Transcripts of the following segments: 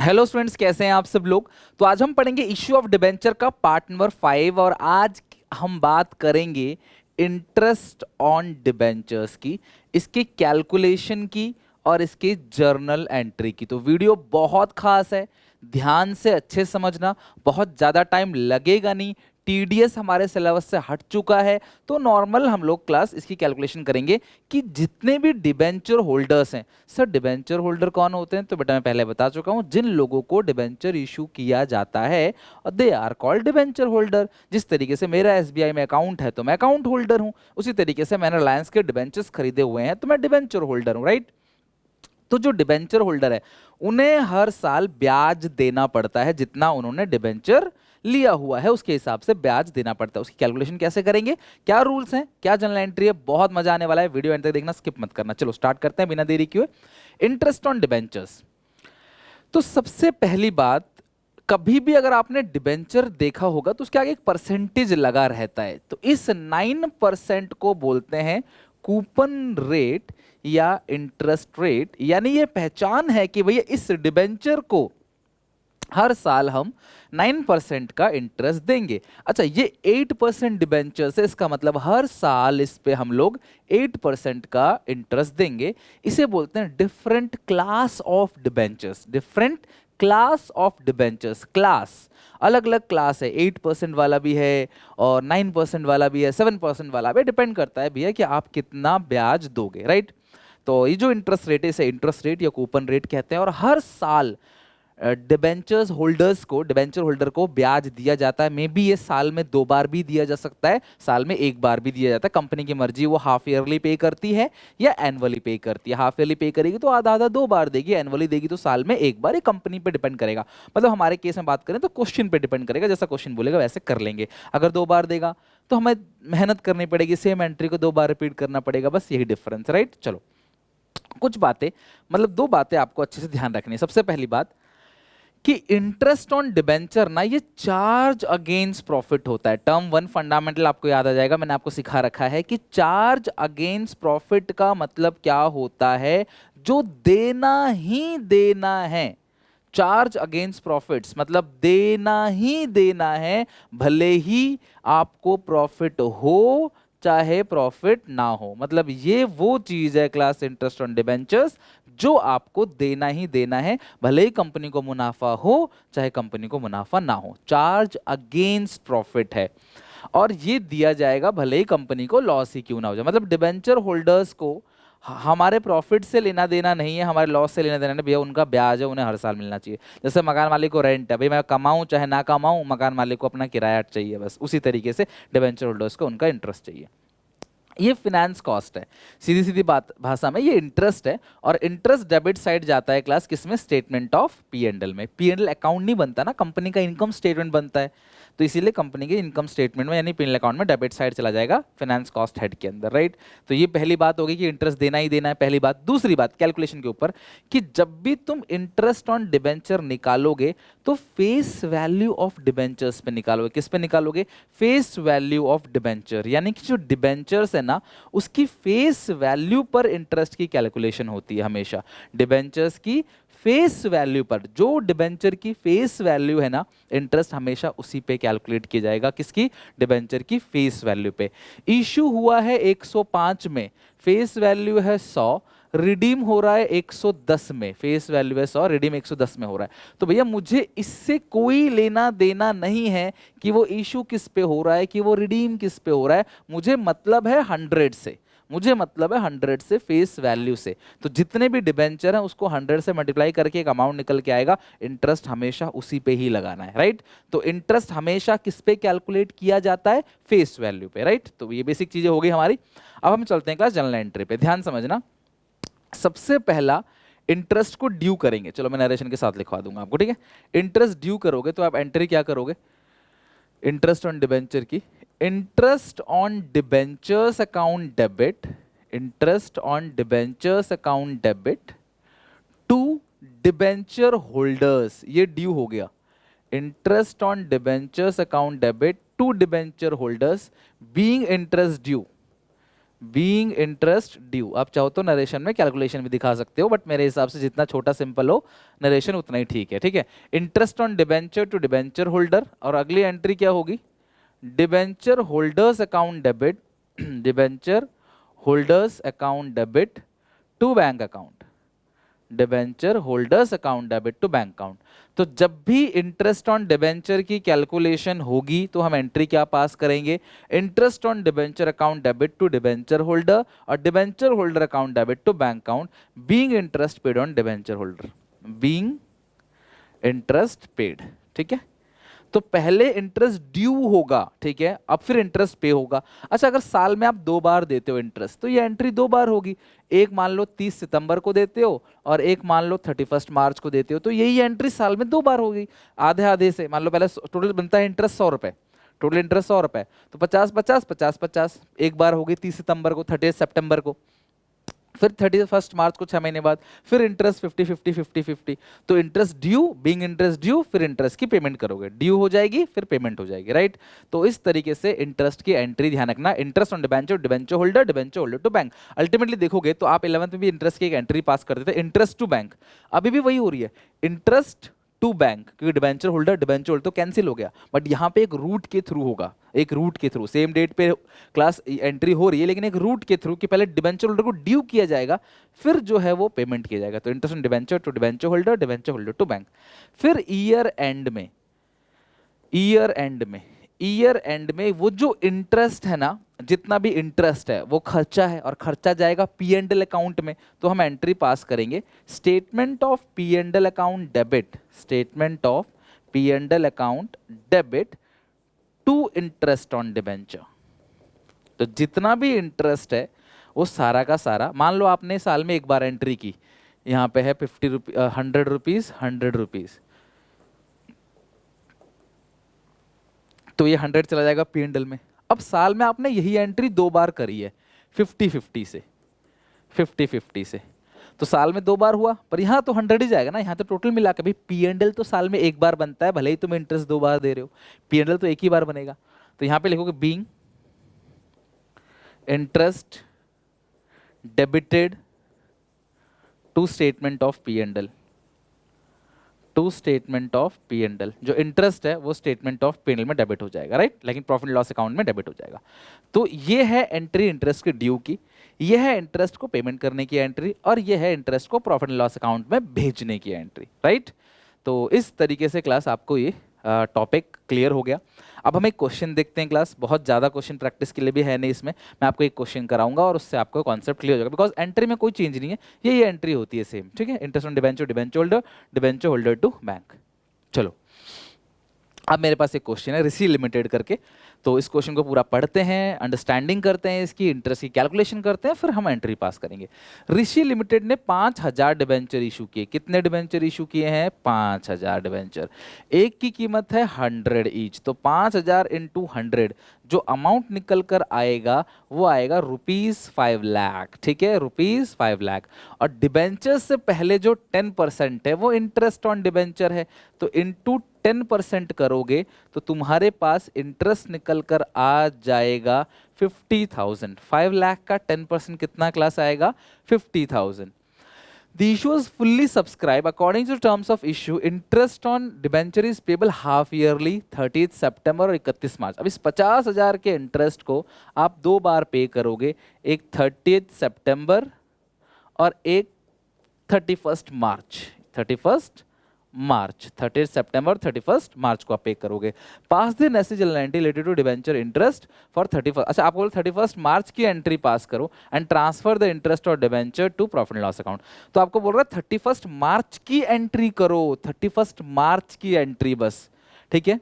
Hello students, कैसे हैं आप सब लोग। तो आज हम पढ़ेंगे इश्यू ऑफ डिबेंचर का पार्ट नंबर 5 और आज हम बात करेंगे इंटरेस्ट ऑन डिबेंचर्स की, इसके कैलकुलेशन की और इसके जर्नल एंट्री की। तो वीडियो बहुत खास है, ध्यान से अच्छे समझना, बहुत ज़्यादा टाइम लगेगा नहीं, टीडीएस हमारे सिलेबस से हट चुका है। तो नॉर्मल हम लोग क्लास इसकी कैलकुलेशन करेंगे कि जितने भी डिबेंचर होल्डर्स हैं। सर डिबेंचर होल्डर कौन होते हैं? तो बेटा मैं पहले बता चुका हूं, जिन लोगों को डिबेंचर इशू किया जाता है they are called debenture holder. जिस तरीके से मेरा एसबीआई में अकाउंट है तो मैं अकाउंट होल्डर हूं, उसी तरीके से मैंने रिलायंस के डिबेंचर्स खरीदे हुए हैं तो मैं डिबेंचर होल्डर हूं, राइट। तो जो डिबेंचर होल्डर है उन्हें हर साल ब्याज देना पड़ता है, जितना उन्होंने डिबेंचर लिया हुआ है उसके हिसाब से ब्याज देना पड़ता है। उसकी कैलकुलेशन कैसे करेंगे, क्या रूल्स हैं, क्या जनरल एंट्री है, बहुत मजा आने वाला है। वीडियो एंड तक देखना, स्किप मत करना। चलो स्टार्ट करते हैं बिना देरी किए। Interest on debentures. तो सबसे पहली बात, कभी भी अगर आपने डिबेंचर देखा होगा तो उसके आगे एक परसेंटेज लगा रहता है, तो इस 9% को बोलते हैं कूपन रेट या इंटरेस्ट रेट। यानी ये पहचान है कि भैया इस डिबेंचर को हर साल हम 9% का इंटरेस्ट देंगे। अच्छा, ये 8% डिबेंचर से, इसका मतलब हर साल इस पे हम लोग 8% का इंटरेस्ट देंगे। इसे बोलते हैं different class of debentures. Different class of debentures, class अलग अलग क्लास है, 8% वाला भी है और 9% वाला भी है, 7% वाला भी, डिपेंड करता है भैया कि आप कितना ब्याज दोगे, राइट। तो ये जो इंटरेस्ट रेट है इसे इंटरेस्ट रेट या कूपन रेट कहते हैं और हर साल डिबेंचर्स होल्डर्स को, डिबेंचर होल्डर को ब्याज दिया जाता है। मे बी ये साल में 2 बार भी दिया जा सकता है, साल में 1 बार भी दिया जाता है, कंपनी की मर्जी, वो हाफ ईयरली पे करती है या एनुअली पे करती है। हाफ ईयरली पे करेगी तो आधा आधा 2 बार देगी, एनुअली देगी तो साल में 1 बार। ये कंपनी पे डिपेंड करेगा। मतलब हमारे केस में बात करें तो क्वेश्चन पे डिपेंड करेगा, जैसा क्वेश्चन बोलेगा वैसे कर लेंगे। अगर 2 बार देगा तो हमें मेहनत करनी पड़ेगी, सेम एंट्री को 2 बार रिपीट करना पड़ेगा, बस यही डिफरेंस, राइट। चलो कुछ बातें, मतलब 2 बातें आपको अच्छे से ध्यान रखनी है। सबसे पहली बात कि इंटरेस्ट ऑन डिबेंचर ना, ये चार्ज अगेंस्ट प्रॉफिट होता है। टर्म 1 फंडामेंटल आपको याद आ जाएगा, मैंने आपको सिखा रखा है कि चार्ज अगेंस्ट प्रॉफिट का मतलब क्या होता है, जो देना ही देना है। चार्ज अगेंस्ट प्रॉफिट्स मतलब देना ही देना है, भले ही आपको प्रॉफिट हो चाहे प्रॉफिट ना हो। मतलब ये वो चीज है क्लास इंटरेस्ट ऑन डिबेंचर्स, जो आपको देना ही देना है, भले ही कंपनी को मुनाफा हो चाहे कंपनी को मुनाफा ना हो। चार्ज अगेंस्ट प्रॉफिट है और ये दिया जाएगा भले ही कंपनी को लॉस ही क्यों ना हो जाए। मतलब डिबेंचर होल्डर्स को हमारे प्रॉफिट से लेना देना नहीं है, हमारे लॉस से लेना देना नहीं भैया। उनका ब्याज है, उन्हें हर साल मिलना चाहिए। जैसे मकान मालिक को रेंट है, भाई मैं कमाऊं चाहे ना कमाऊं, मकान मालिक को अपना किराया चाहिए, बस उसी तरीके से डिबेंचर होल्डर्स को उनका इंटरेस्ट चाहिए। ये फिनेंस कॉस्ट है, सीधी सीधी बात भाषा में ये इंटरेस्ट है। और इंटरेस्ट डेबिट साइड जाता है क्लास किसमें, statement of P and L में। पी एंड एल अकाउंट नहीं बनता ना, कंपनी का इनकम स्टेटमेंट बनता है। तो इसीलिए कंपनी के इनकम स्टेटमेंट में यानी पी एंड एल अकाउंट में डेबिट साइड चला जाएगा फाइनेंस कॉस्ट हेड के अंदर, राइट। तो ये पहली बात होगी कि इंटरेस्ट देना ही देना है, पहली बात। दूसरी बात कैलकुलेशन के ऊपर, कि जब भी तुम इंटरेस्ट ऑन डिबेंचर निकालोगे तो फेस वैल्यू ऑफ डिबेंचर्स पे निकालोगे। किस पे निकालोगे, फेस वैल्यू ऑफ डिबेंचर। यानी कि जो डिबेंचर्स है ना उसकी फेस वैल्यू पर इंटरेस्ट की कैलकुलेशन होती है हमेशा। डिबेंचर्स की फेस वैल्यू पर, जो डिबेंचर की फेस वैल्यू है ना, इंटरेस्ट हमेशा उसी पे कैलकुलेट किया जाएगा। किसकी, डिबेंचर की फेस वैल्यू पे। इशू हुआ है 105 में, फेस वैल्यू है 100, रिडीम हो रहा है 110 में। फेस वैल्यू है 100, रिडीम 110 में हो रहा है। तो भैया मुझे इससे कोई लेना देना नहीं है कि वो इशू किस पे हो रहा है, कि वो रिडीम किस पे हो रहा है। मुझे मतलब है 100 से, मुझे मतलब है 100 से, फेस वैल्यू से। तो जितने भी डिबेंचर हैं उसको 100 से मल्टीप्लाई करके एक अमाउंट निकल के आएगा। इंटरेस्ट हमेशा उसी पे ही लगाना है, राइट। तो इंटरेस्ट हमेशा किस पे कैलकुलेट किया जाता है, फेस वैल्यू पे, राइट। तो ये बेसिक चीजें हो गई हमारी। अब हम चलते हैं क्लास जनरल एंट्री पे, ध्यान समझना। सबसे पहला इंटरेस्ट को ड्यू करेंगे। चलो मैं नरेशन के साथ लिखवा दूंगा आपको, ठीक है। इंटरेस्ट ड्यू करोगे तो आप एंट्री क्या करोगे, इंटरेस्ट ऑन डिबेंचर की, interest on debentures account debit, interest on debentures account debit to debenture holders, ये ड्यू हो गया। Interest on debentures account debit to debenture holders being interest due, being interest due. आप चाहो तो narration में calculation भी दिखा सकते हो, बट मेरे हिसाब से जितना छोटा सिंपल हो नरेशन उतना ही ठीक है। ठीक है, interest on debenture to debenture holder, और अगली एंट्री क्या होगी, debenture holders account debit, debenture holders account debit to bank account, debenture holders account debit to bank account. तो जब भी इंटरेस्ट ऑन डिबेंचर की कैलकुलेशन होगी तो हम एंट्री क्या पास करेंगे, interest on debenture account debit to debenture holder और debenture holder account debit to bank account, being interest paid on debenture holder, being interest paid. ठीक है, तो पहले इंटरेस्ट ड्यू होगा, ठीक है, अब फिर इंटरेस्ट पे होगा। अच्छा, अगर साल में आप 2 बार देते हो इंटरेस्ट तो ये एंट्री 2 बार होगी, एक मान लो 30 सितंबर को देते हो और एक मान लो 31 मार्च को देते हो, तो यही एंट्री साल में 2 बार होगी। आधे आधे से मान लो, पहले टोटल बनता है इंटरेस्ट 100 रुपए, टोटल इंटरेस्ट 100 रुपए, तो 50 50 50 50, एक बार होगी 30 सितंबर को, 30 सितंबर को, फिर 31 मार्च को 6 महीने बाद, फिर इंटरेस्ट 50 50 50 50। तो interest due, being interest due, फिर इंटरेस्ट की पेमेंट करोगे, ड्यू हो जाएगी फिर पेमेंट हो जाएगी, राइट। तो इस तरीके से इंटरेस्ट की एंट्री ध्यान रखना, interest on debenture, debenture holder, debenture holder to bank. Ultimately देखोगे तो आप 11th में भी इंटरेस्ट की एक एंट्री पास करते थे, इंटरेस्ट टू बैंक, अभी भी वही हो रही है, इंटरेस्ट टू बैंक, क्योंकि डिबेंचर होल्डर तो कैंसिल हो गया, बट यहाँ पे एक रूट के थ्रू होगा, एक रूट के थ्रू, सेम डेट पे क्लास एंट्री हो रही है लेकिन एक रूट के थ्रू कि पहले डिबेंचर होल्डर को ड्यू किया जाएगा, फिर जो है वो पेमेंट किया जाएगा। तो interest on debenture to debenture holder, debenture holder to bank. फिर ईयर एंड में, ईयर एंड में वो जो इंटरेस्ट है ना, जितना भी इंटरेस्ट है वो खर्चा है और खर्चा जाएगा पी एंड एल अकाउंट में, तो हम एंट्री पास करेंगे statement of P and L account debit, statement of P and L account debit to interest on debenture. तो जितना भी इंटरेस्ट है वो सारा का सारा, मान लो आपने साल में एक बार एंट्री की, यहाँ पे है 100 रुपीज 100 रुपीज, तो ये 100 चला जाएगा पी एंड एल में। अब साल में आपने यही एंट्री 2 बार करी है 50 50 से, तो साल में 2 बार हुआ, पर यहाँ तो 100 ही जाएगा ना, यहाँ तो टोटल मिला के भाई पी एंड एल तो साल में एक बार बनता है, भले ही तुम इंटरेस्ट 2 बार दे रहे हो, पी एंड एल तो एक ही बार बनेगा। तो यहाँ पे लिखोगे being interest debited to statement of P and L, to statement of P and L, जो इंटरेस्ट है वो statement of P and L में डेबिट हो जाएगा, राइट, लेकिन प्रॉफिट एंड लॉस अकाउंट में डेबिट हो जाएगा। तो ये है एंट्री इंटरेस्ट के ड्यू की, ये है इंटरेस्ट को पेमेंट करने की एंट्री, और ये है इंटरेस्ट को प्रॉफिट एंड लॉस अकाउंट में भेजने की एंट्री, राइट। तो इस तरीके से क्लास आपको ये टॉपिक क्लियर हो गया। अब हम एक क्वेश्चन देखते हैं क्लास, बहुत ज़्यादा क्वेश्चन प्रैक्टिस के लिए भी है नहीं इसमें, मैं आपको एक क्वेश्चन कराऊंगा और उससे आपको कॉन्सेप्ट क्लियर हो जाएगा, बिकॉज एंट्री में कोई चेंज नहीं है, ये एंट्री होती है सेम, ठीक है, interest on debenture, debenture holder, debenture holder to bank. चलो, अब मेरे पास एक क्वेश्चन है ऋषि लिमिटेड करके, तो इस क्वेश्चन को पूरा पढ़ते हैं, अंडरस्टैंडिंग करते हैं, इसकी इंटरेस्ट की कैलकुलेशन करते हैं, फिर हम एंट्री पास करेंगे। ऋषि लिमिटेड ने 5000 डिबेंचर इशू किए, कितने डिबेंचर इशू किए हैं, 5000 डिबेंचर, एक की कीमत है 100 ईच, तो 5000 इंटू 100, जो अमाउंट निकल कर आएगा वो आएगा ₹5 लाख, ठीक है, ₹5 लाख। और डिबेंचर से पहले जो 10% है वो इंटरेस्ट ऑन डिबेंचर है, तो इंटू 10% करोगे तो तुम्हारे पास इंटरेस्ट निकल कर आ जाएगा 50,000। 5 लाख का 10% कितना क्लास आएगा, 50,000। The issue is fully subscribed according to terms of issue. Interest on debenture is payable half yearly 30th September और 31 मार्च। अब इस 50,000 के इंटरेस्ट को आप 2 बार पे करोगे, एक 30th सितंबर और एक 31st मार्च, 30th सितंबर 31st मार्च को आप पे करोगे। Pass the necessary entry related to debenture interest for 31st, अच्छा आपको 31st मार्च की एंट्री पास करो and transfer the interest or debenture to profit and loss account. तो आपको बोल रहा है 31st मार्च की एंट्री करो, 31st मार्च की एंट्री बस, ठीक है,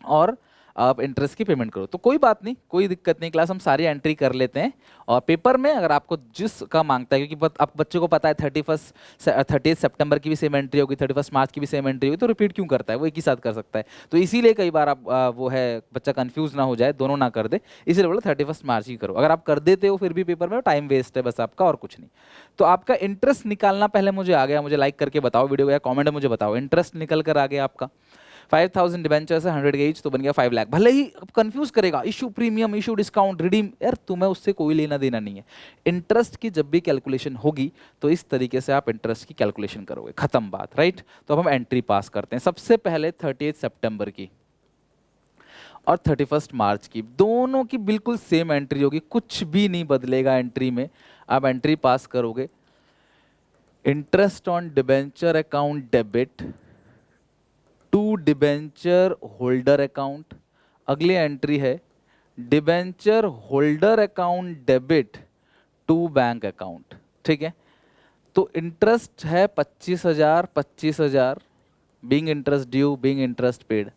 और आप इंटरेस्ट की पेमेंट करो। तो कोई बात नहीं, कोई दिक्कत नहीं क्लास, हम सारी एंट्री कर लेते हैं, और पेपर में अगर आपको जिसका मांगता है, क्योंकि आप बच्चों को पता है 30 सितंबर की भी सेम एंट्री होगी, 31 मार्च की भी सेम एंट्री होगी, तो रिपीट क्यों करता है, वो एक ही साथ कर सकता है। तो इसीलिए कई बार आप वो है बच्चा कंफ्यूज ना हो जाए, दोनों ना कर दे, इसीलिए बोला 31 मार्च ही करो। अगर आप कर देते हो फिर भी पेपर में टाइम वेस्ट है बस आपका, और कुछ नहीं। तो आपका इंटरेस्ट निकालना पहले मुझे आ गया, मुझे लाइक करके बताओ वीडियो को या कॉमेंट में मुझे बताओ, इंटरेस्ट निकल कर आ गया आपका। 5,000 डिबेंचर्स है 100 के ईच, तो बन गया 5 लाख। भले ही अब कंफ्यूज करेगा issue premium, issue discount, redeem, यार तुम्हें उससे कोई लेना देना नहीं है। इंटरेस्ट की जब भी कैलकुलेशन होगी तो इस तरीके से आप इंटरेस्ट की कैलकुलेशन करोगे, खत्म बात, राइट। तो अब हम एंट्री पास करते हैं। सबसे पहले 30 सितंबर की और 31 मार्च की, दोनों की बिल्कुल सेम एंट्री होगी, कुछ भी नहीं बदलेगा एंट्री में। आप एंट्री पास करोगे, interest on debenture account debit to debenture holder account. अगली एंट्री है debenture holder account debit to bank account, ठीक है। तो इंटरेस्ट है 25,000, 25,000 being interest due, being interest paid.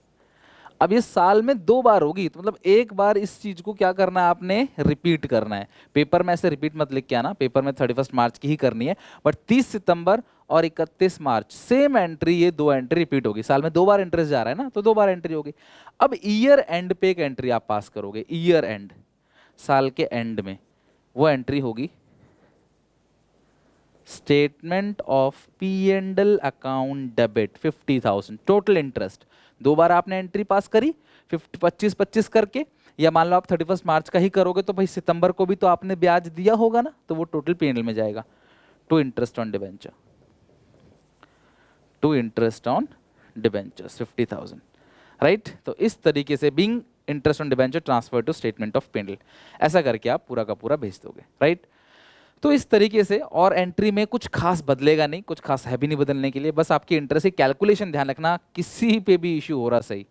अब ये साल में 2 बार होगी, तो मतलब एक बार इस चीज को क्या करना है आपने, रिपीट करना है। पेपर में ऐसे रिपीट मत लिख के आना, पेपर में 31 मार्च की ही करनी है, बट 30 सितंबर और 31 मार्च सेम एंट्री, ये 2 एंट्री रिपीट होगी। साल में 2 बार इंटरेस्ट जा रहा है ना, तो 2 बार एंट्री होगी। अब ईयर एंड पे एक एंट्री आप पास करोगे, ईयर एंड, साल के एंड में वो एंट्री होगी statement of P&L account debit 50,000 total interest. 2 बार आपने एंट्री पास करी 25-25 करके, या मान लो आप 31 मार्च का ही करोगे तो भाई सितंबर को भी तो आपने ब्याज दिया होगा ना, तो वो टोटल P&L में जाएगा to interest on debenture, to interest on debentures 50,000, right. तो इस तरीके से being interest on debenture transfer to statement of P&L, ऐसा करके आप पूरा का पूरा भेज दोगे, राइट। तो इस तरीके से, और एंट्री में कुछ खास बदलेगा नहीं, कुछ खास है भी नहीं बदलने के लिए, बस आपकी इंटरेस्ट की कैलकुलेशन ध्यान रखना, किसी पे भी इशू हो रहा सही,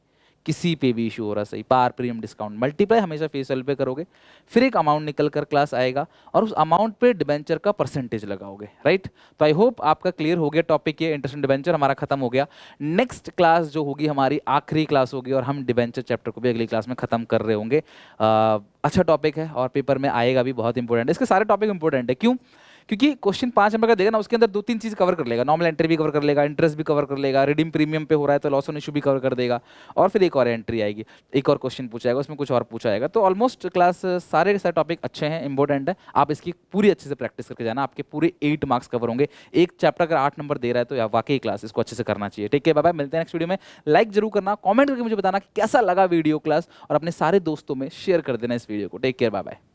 किसी पे भी इशू हो रहा सही, पार प्रीमियम डिस्काउंट मल्टीप्लाई हमेशा फेस वैल्यू पे करोगे, फिर एक अमाउंट निकल कर क्लास आएगा और उस अमाउंट पे डिबेंचर का परसेंटेज लगाओगे, राइट। तो आई होप आपका क्लियर हो गया टॉपिक, ये इंटरेस्ट इन डिबेंचर हमारा खत्म हो गया। नेक्स्ट क्लास जो होगी हमारी आखिरी क्लास होगी, और हम डिबेंचर चैप्टर को भी अगली क्लास में खत्म कर रहे होंगे। अच्छा टॉपिक है और पेपर में आएगा भी, बहुत इंपॉर्टेंट है, इसके सारे टॉपिक इंपॉर्टेंट है। क्यों? क्योंकि क्वेश्चन 5 नंबर का देगा ना, उसके अंदर 2-3 चीज कवर कर लेगा, नॉर्मल एंट्री भी कवर कर लेगा, इंटरेस्ट भी कवर कर लेगा, रिडीम प्रीमियम पे हो रहा है तो लॉस ऑन इशू भी कवर कर देगा, और फिर एक और एंट्री आएगी, एक और क्वेश्चन पूछा जाएगा, उसमें कुछ और पूछा जाएगा। तो ऑलमोस्ट क्लास सारे के सारे टॉपिक अच्छे हैं, इंपॉर्टेंट है, आप इसकी पूरी अच्छे से प्रैक्टिस करके जाना, आपके पूरे 8 मार्क्स कवर होंगे। एक चैप्टर अगर 8 नंबर दे रहा है तो यार वाकई क्लास इसको अच्छे से करना चाहिए। ठीक है, बाय बाय, मिलते हैं नेक्स्ट वीडियो में। लाइक जरूर करना, कॉमेंट करके मुझे बताना कि कैसा लगा वीडियो क्लास, और अपने सारे दोस्तों में शेयर कर देना इस वीडियो को। Take care, bye bye.